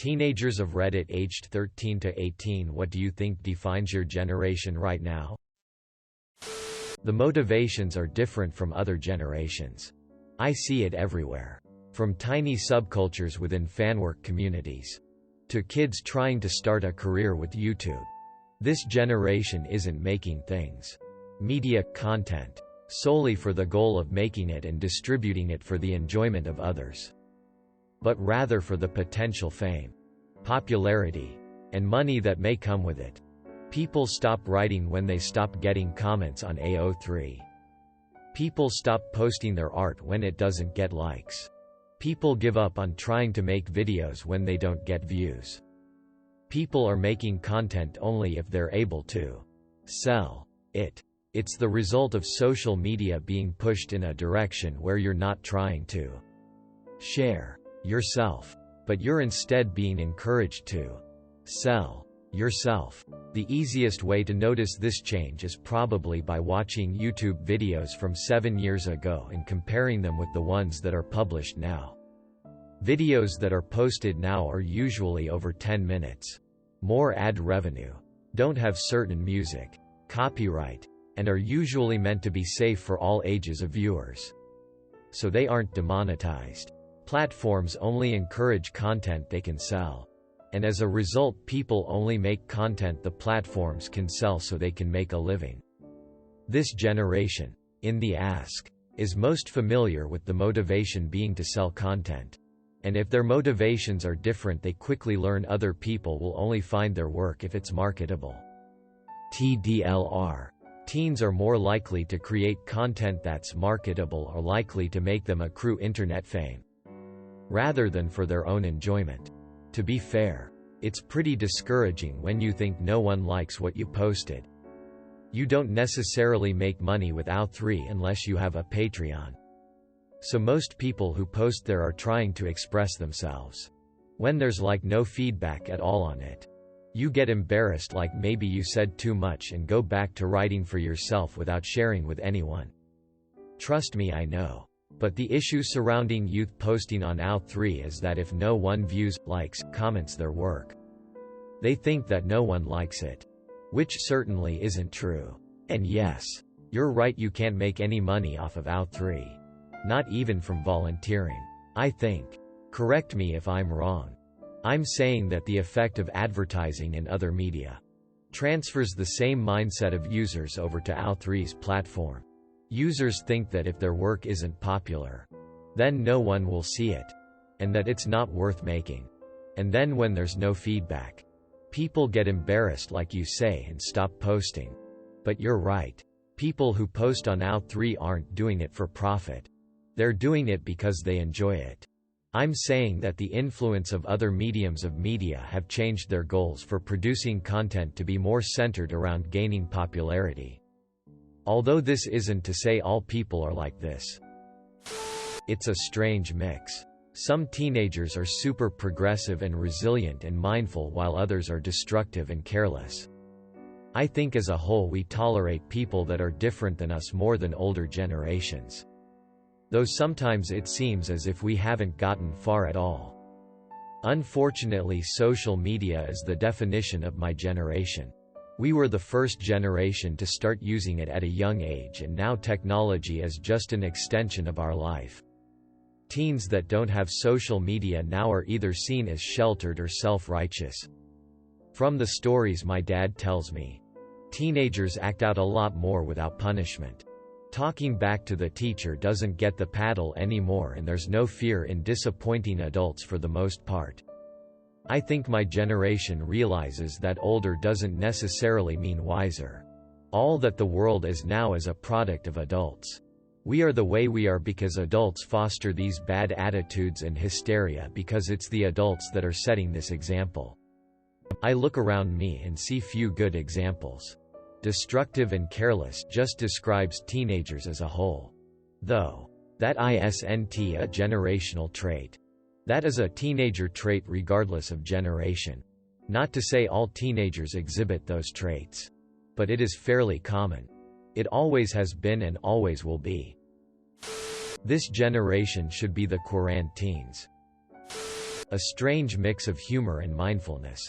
Teenagers of Reddit aged 13 to 18, what do you think defines your generation right now? The motivations are different from other generations. I see it everywhere. From tiny subcultures within fanwork communities to kids trying to start a career with YouTube. This generation isn't making things, media, content, solely for the goal of making it and distributing it for the enjoyment of others, but rather for the potential fame, popularity, and money that may come with it. People stop writing when they stop getting comments on AO3. People stop posting their art when it doesn't get likes. People give up on trying to make videos when they don't get views. People are making content only if they're able to sell it. It's the result of social media being pushed in a direction where you're not trying to share yourself, but you're instead being encouraged to sell yourself. The easiest way to notice this change is probably by watching YouTube videos from 7 years ago and comparing them with the ones that are published now. Videos that are posted now are usually over 10 minutes. More ad revenue, don't have certain music, copyright, and are usually meant to be safe for all ages of viewers. So they aren't demonetized. Platforms only encourage content they can sell. And as a result, people only make content the platforms can sell so they can make a living. This generation, in the Ask, is most familiar with the motivation being to sell content. And if their motivations are different, they quickly learn other people will only find their work if it's marketable. TDLR. Teens are more likely to create content that's marketable or likely to make them accrue internet fame, rather than for their own enjoyment. To be fair, it's pretty discouraging when you think no one likes what you posted. You don't necessarily make money with AO3 unless you have a Patreon. So most people who post there are trying to express themselves. When there's like no feedback at all on it, you get embarrassed, like maybe you said too much, and go back to writing for yourself without sharing with anyone. Trust me, I know. But the issue surrounding youth posting on AO3 is that if no one views, likes, comments their work, they think that no one likes it. Which certainly isn't true. And yes, you're right, you can't make any money off of AO3. Not even from volunteering. I think. Correct me if I'm wrong. I'm saying that the effect of advertising in other media transfers the same mindset of users over to AO3's platform. Users think that if their work isn't popular, then no one will see it, and that it's not worth making. And then when there's no feedback, people get embarrassed, like you say, and stop posting. But you're right. People who post on AO3 aren't doing it for profit. They're doing it because they enjoy it. I'm saying that the influence of other mediums of media have changed their goals for producing content to be more centered around gaining popularity. Although this isn't to say all people are like this. It's a strange mix. Some teenagers are super progressive and resilient and mindful, while others are destructive and careless. I think as a whole we tolerate people that are different than us more than older generations. Though sometimes it seems as if we haven't gotten far at all. Unfortunately, social media is the definition of my generation. We were the first generation to start using it at a young age, and now technology is just an extension of our life. Teens that don't have social media now are either seen as sheltered or self-righteous. From the stories my dad tells me, teenagers act out a lot more without punishment. Talking back to the teacher doesn't get the paddle anymore, and there's no fear in disappointing adults for the most part. I think my generation realizes that older doesn't necessarily mean wiser. All that the world is now is a product of adults. We are the way we are because adults foster these bad attitudes and hysteria, because it's the adults that are setting this example. I look around me and see few good examples. Destructive and careless just describes teenagers as a whole. Though that isn't a generational trait. That is a teenager trait regardless of generation. Not to say all teenagers exhibit those traits. But it is fairly common. It always has been and always will be. This generation should be the Quran teens. A strange mix of humor and mindfulness.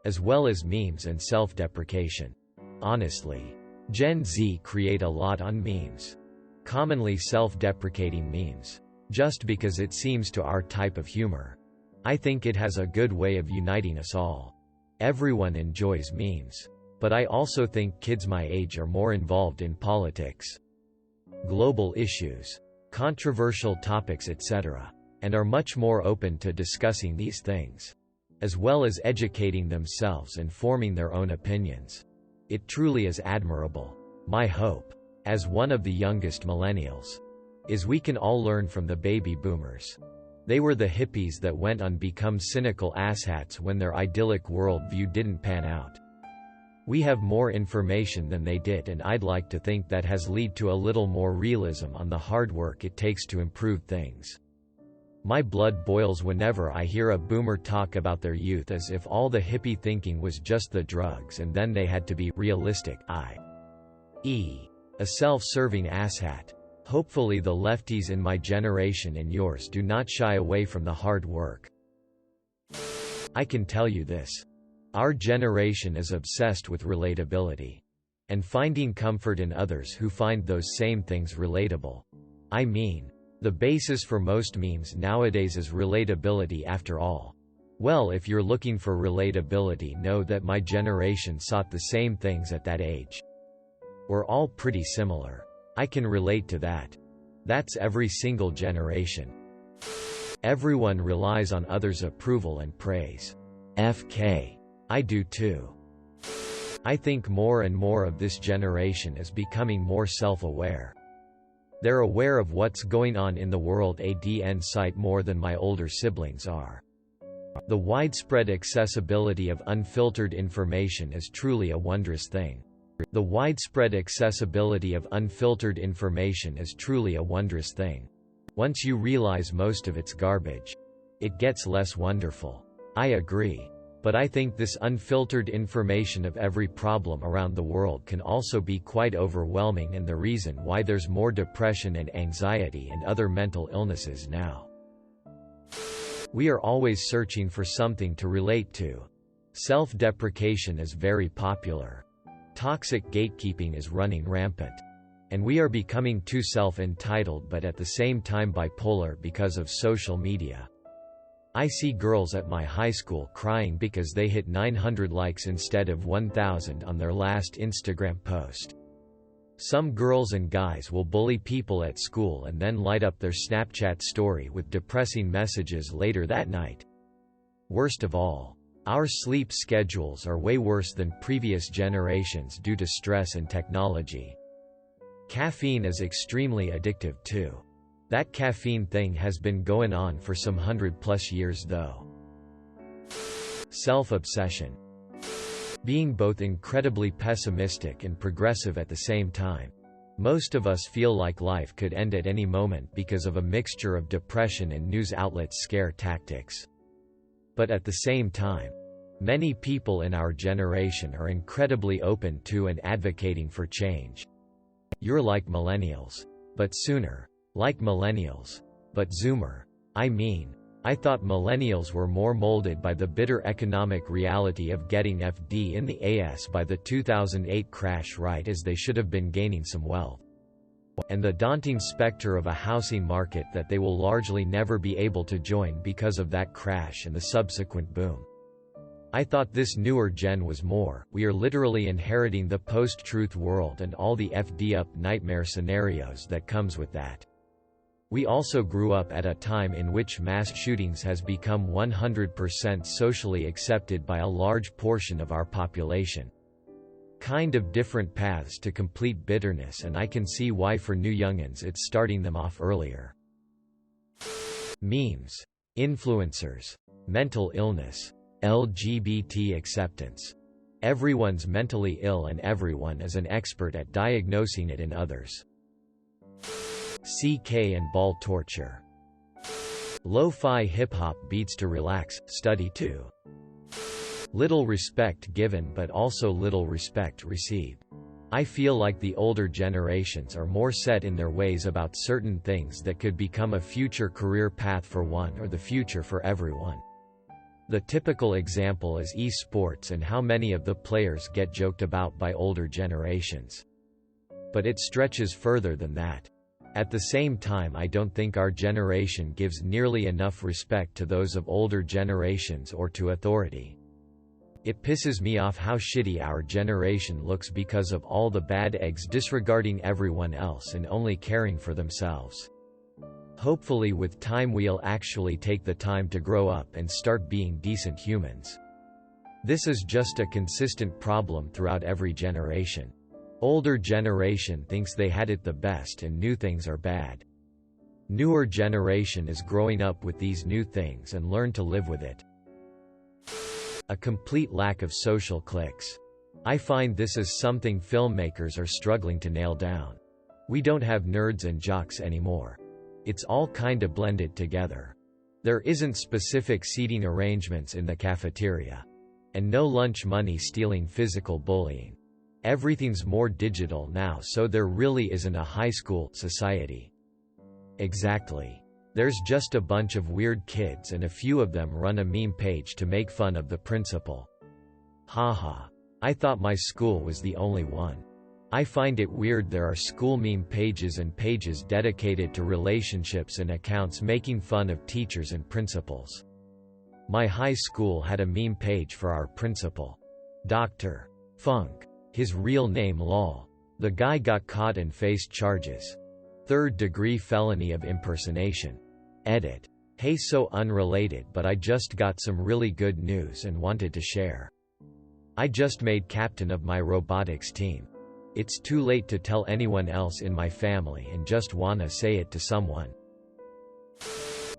As well as memes and self-deprecation. Honestly, Gen Z create a lot on memes. Commonly self-deprecating memes. Just because it seems to our type of humor. I think it has a good way of uniting us all. Everyone enjoys memes. But I also think kids my age are more involved in politics, global issues, controversial topics etc. and are much more open to discussing these things, as well as educating themselves and forming their own opinions. It truly is admirable. My hope, as one of the youngest millennials, is we can all learn from the baby boomers. They were the hippies that went on become cynical asshats when their idyllic worldview didn't pan out. We have more information than they did, and I'd like to think that has led to a little more realism on the hard work it takes to improve things. My blood boils whenever I hear a boomer talk about their youth as if all the hippie thinking was just the drugs and then they had to be realistic, i.e. a self-serving asshat. Hopefully the lefties in my generation and yours do not shy away from the hard work. I can tell you this. Our generation is obsessed with relatability. And finding comfort in others who find those same things relatable. I mean, the basis for most memes nowadays is relatability after all. Well, if you're looking for relatability, know that my generation sought the same things at that age. We're all pretty similar. I can relate to that. That's every single generation. Everyone relies on others' approval and praise. FK. I do too. I think more and more of this generation is becoming more self-aware. They're aware of what's going on in the world ADN site more than my older siblings are. The widespread accessibility of unfiltered information is truly a wondrous thing. The widespread accessibility of unfiltered information is truly a wondrous thing. Once you realize most of it's garbage, it gets less wonderful. I agree. But I think this unfiltered information of every problem around the world can also be quite overwhelming, and the reason why there's more depression and anxiety and other mental illnesses now. We are always searching for something to relate to. Self-deprecation is very popular. Toxic gatekeeping is running rampant. And we are becoming too self-entitled but at the same time bipolar because of social media. I see girls at my high school crying because they hit 900 likes instead of 1,000 on their last Instagram post. Some girls and guys will bully people at school and then light up their Snapchat story with depressing messages later that night. Worst of all, our sleep schedules are way worse than previous generations due to stress and technology. Caffeine is extremely addictive too. That caffeine thing has been going on for some 100+ years though. Self-obsession. Being both incredibly pessimistic and progressive at the same time. Most of us feel like life could end at any moment because of a mixture of depression and news outlets' scare tactics. But at the same time, many people in our generation are incredibly open to and advocating for change. You're like millennials, but sooner. Like millennials. But Zoomer. I thought millennials were more molded by the bitter economic reality of getting FD in the ass by the 2008 crash right as they should have been gaining some wealth. And the daunting specter of a housing market that they will largely never be able to join because of that crash and the subsequent boom. I thought this newer gen was more. We are literally inheriting the post-truth world and all the FD up nightmare scenarios that comes with that. We also grew up at a time in which mass shootings has become 100% socially accepted by a large portion of our population. Kind of different paths to complete bitterness, and I can see why for new youngins it's starting them off earlier. Memes. Influencers. Mental illness. LGBT acceptance. Everyone's mentally ill and everyone is an expert at diagnosing it in others. CK and ball torture. Lo-fi hip-hop beats to relax, study too. Little respect given but also little respect received. I feel like the older generations are more set in their ways about certain things that could become a future career path for one or the future for everyone. The typical example is esports and how many of the players get joked about by older generations. But it stretches further than that. At the same time, I don't think our generation gives nearly enough respect to those of older generations or to authority. It pisses me off how shitty our generation looks because of all the bad eggs disregarding everyone else and only caring for themselves. Hopefully with time we'll actually take the time to grow up and start being decent humans. This is just a consistent problem throughout every generation. Older generation thinks they had it the best and new things are bad. Newer generation is growing up with these new things and learn to live with it. A complete lack of social cliques. I find this is something filmmakers are struggling to nail down. We don't have nerds and jocks anymore. It's all kinda blended together. There isn't specific seating arrangements in the cafeteria. And no lunch money stealing physical bullying. Everything's more digital now, so there really isn't a high school society. Exactly. There's just a bunch of weird kids and a few of them run a meme page to make fun of the principal. Haha. I thought my school was the only one. I find it weird there are school meme pages and pages dedicated to relationships and accounts making fun of teachers and principals. My high school had a meme page for our principal. Dr. Funk. His real name lol. The guy got caught and faced charges. 3rd-degree felony of impersonation. Edit. Hey, so unrelated, but I just got some really good news and wanted to share. I just made captain of my robotics team. It's too late to tell anyone else in my family and just wanna say it to someone.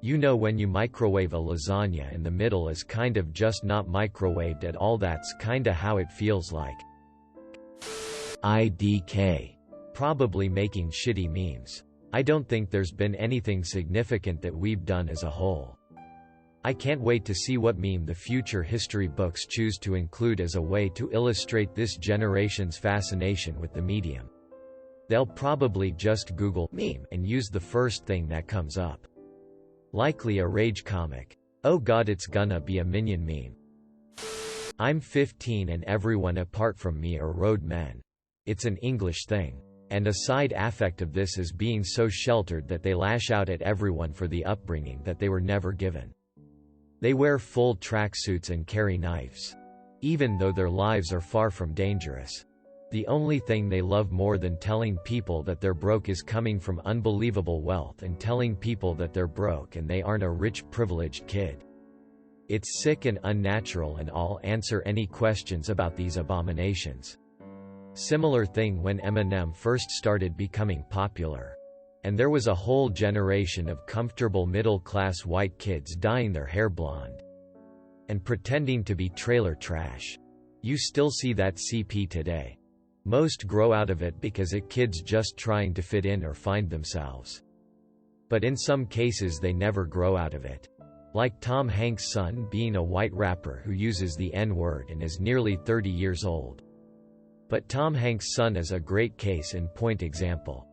You know when you microwave a lasagna and the middle is kind of just not microwaved at all, that's kinda how it feels like. IDK. Probably making shitty memes. I don't think there's been anything significant that we've done as a whole. I can't wait to see what meme the future history books choose to include as a way to illustrate this generation's fascination with the medium. They'll probably just Google meme and use the first thing that comes up. Likely a rage comic. Oh god, it's gonna be a Minion meme. I'm 15 and everyone apart from me are road men. It's an English thing. And a side affect of this is being so sheltered that they lash out at everyone for the upbringing that they were never given. They wear full tracksuits and carry knives. Even though their lives are far from dangerous. The only thing they love more than telling people that they're broke is coming from unbelievable wealth and telling people that they're broke and they aren't a rich privileged kid. It's sick and unnatural, and I'll answer any questions about these abominations. Similar thing when Eminem first started becoming popular. And there was a whole generation of comfortable middle-class white kids dyeing their hair blonde. And pretending to be trailer trash. You still see that CP today. Most grow out of it because it kids just trying to fit in or find themselves. But in some cases they never grow out of it. Like Tom Hanks' son being a white rapper who uses the N-word and is nearly 30 years old. But Tom Hanks' son is a great case in point example.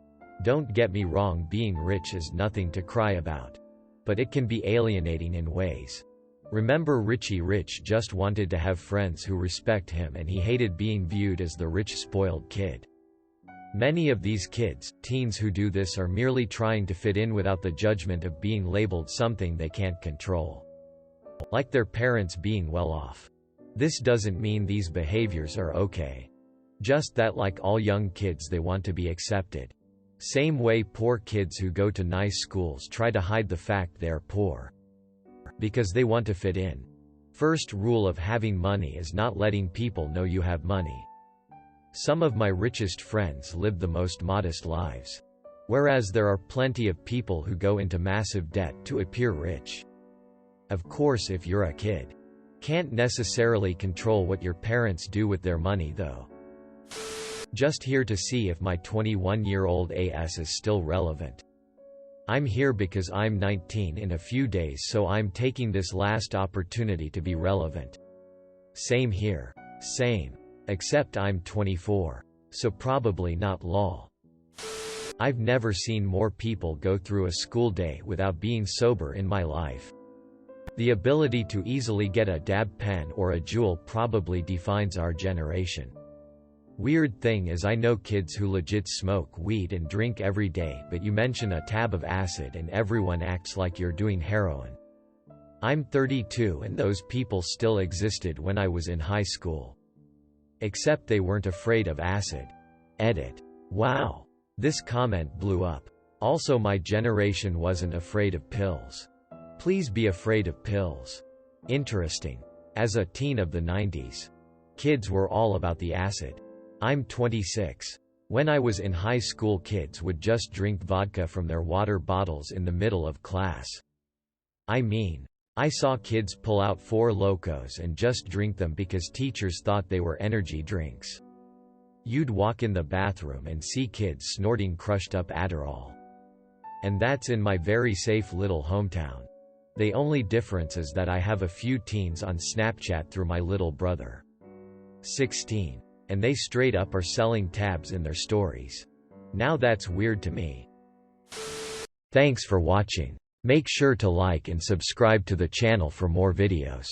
Don't get me wrong, being rich is nothing to cry about. But it can be alienating in ways. Remember Richie Rich just wanted to have friends who respect him and he hated being viewed as the rich spoiled kid. Many of these kids, teens who do this are merely trying to fit in without the judgment of being labeled something they can't control. Like their parents being well off. This doesn't mean these behaviors are okay. Just that like all young kids they want to be accepted. Same way poor kids who go to nice schools try to hide the fact they're poor. Because they want to fit in. First rule of having money is not letting people know you have money. Some of my richest friends live the most modest lives. Whereas there are plenty of people who go into massive debt to appear rich. Of course, if you're a kid, can't necessarily control what your parents do with their money though. Just here to see if my 21-year-old ass is still relevant. I'm here because I'm 19 in a few days, so I'm taking this last opportunity to be relevant. Same here. Same. Except I'm 24. So probably not lol. I've never seen more people go through a school day without being sober in my life. The ability to easily get a dab pen or a Juul probably defines our generation. Weird thing is, I know kids who legit smoke weed and drink every day, but you mention a tab of acid and everyone acts like you're doing heroin. I'm 32 and those people still existed when I was in high school. Except they weren't afraid of acid. Edit. Wow. This comment blew up. Also, my generation wasn't afraid of pills. Please be afraid of pills. Interesting. As a teen of the 90s, kids were all about the acid. I'm 26. When I was in high school, kids would just drink vodka from their water bottles in the middle of class. I mean, I saw kids pull out Four Locos and just drink them because teachers thought they were energy drinks. You'd walk in the bathroom and see kids snorting crushed up Adderall. And that's in my very safe little hometown. The only difference is that I have a few teens on Snapchat through my little brother. 16. And they straight up are selling tabs in their stories. Now that's weird to me. Thanks for watching. Make sure to like and subscribe to the channel for more videos.